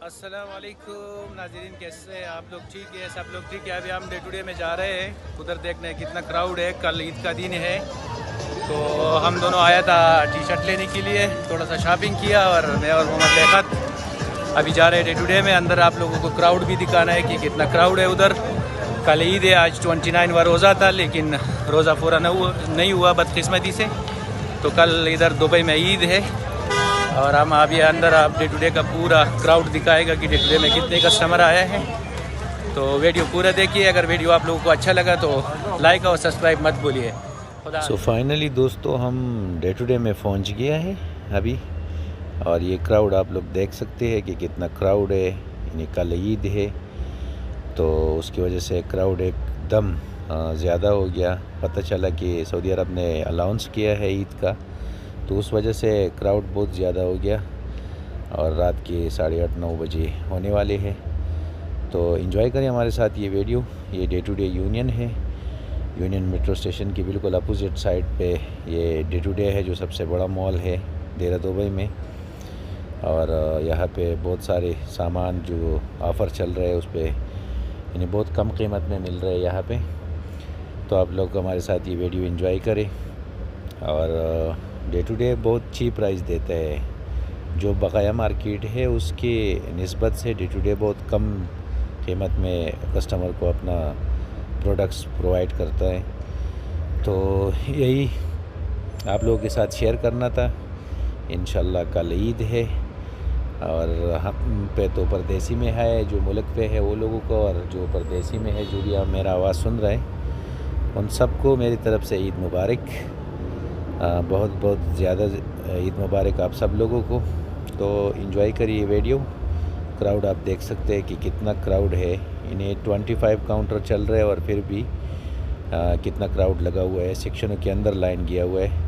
अस्सलाम वालेकुम नाज़रीन, कैसे हैं आप लोग? ठीक है, सब लोग ठीक है। अभी हम डे टू डे में जा रहे हैं, उधर देखने कितना क्राउड है। कल ईद का दिन है, तो हम दोनों आया था टी शर्ट लेने के लिए, थोड़ा सा शॉपिंग किया और मैं और मोहम्मद लियाकत अभी जा रहे हैं डे टू डे में। अंदर आप लोगों को क्राउड भी दिखाना है कि कितना क्राउड है उधर। कल ईद है, आज 29वां रोज़ा था, लेकिन रोज़ा पूरा नहीं हुआ बदकिस्मती से। तो कल इधर दुबई में ईद है और हम अभी अंदर आप डे टू डे का पूरा क्राउड दिखाएगा कि डे टू डे में कितने कस्टमर आए हैं। तो वीडियो पूरा देखिए। अगर वीडियो आप लोगों को अच्छा लगा तो लाइक और सब्सक्राइब मत भूलिए। सो फाइनली दोस्तों, हम डे टू डे में पहुंच गया है अभी, और ये क्राउड आप लोग देख सकते हैं कि कितना क्राउड है। यानी कल ईद है तो उसकी वजह से क्राउड एकदम ज़्यादा हो गया। पता चला कि सऊदी अरब ने अलाउंस किया है ईद का, तो उस वजह से क्राउड बहुत ज़्यादा हो गया और रात के 8:30-9 बजे होने वाले हैं। तो एंजॉय करें हमारे साथ ये वीडियो। ये डे टू डे यूनियन है, यूनियन मेट्रो स्टेशन की बिल्कुल अपोजिट साइड पे ये डे टू डे है, जो सबसे बड़ा मॉल है देरा दुबई में। और यहाँ पे बहुत सारे सामान जो ऑफ़र चल रहे हैं उस पर यानी बहुत कम कीमत में मिल रहे हैं यहाँ पे। तो आप लोग हमारे साथ ये वीडियो एंजॉय करें। और डे टू डे बहुत चीप प्राइस देता है, जो बकाया मार्केट है उसके निस्बत से डे टू डे बहुत कम कीमत में कस्टमर को अपना प्रोडक्ट्स प्रोवाइड करता है। तो यही आप लोगों के साथ शेयर करना था। इंशाल्लाह कल ईद है और हम पे तो परदेसी में है, जो मुल्क पे है वो लोगों को, और जो परदेसी में है, जो भी आप मेरा आवाज़ सुन रहे हैं, उन सबको मेरी तरफ़ से ईद मुबारक। बहुत बहुत ज़्यादा ईद मुबारक आप सब लोगों को। तो एंजॉय करिए वीडियो। क्राउड आप देख सकते हैं कि कितना क्राउड है। इन्हें 25 काउंटर चल रहे हैं और फिर भी कितना क्राउड लगा हुआ है। सेक्शनों के अंदर लाइन गया हुआ है।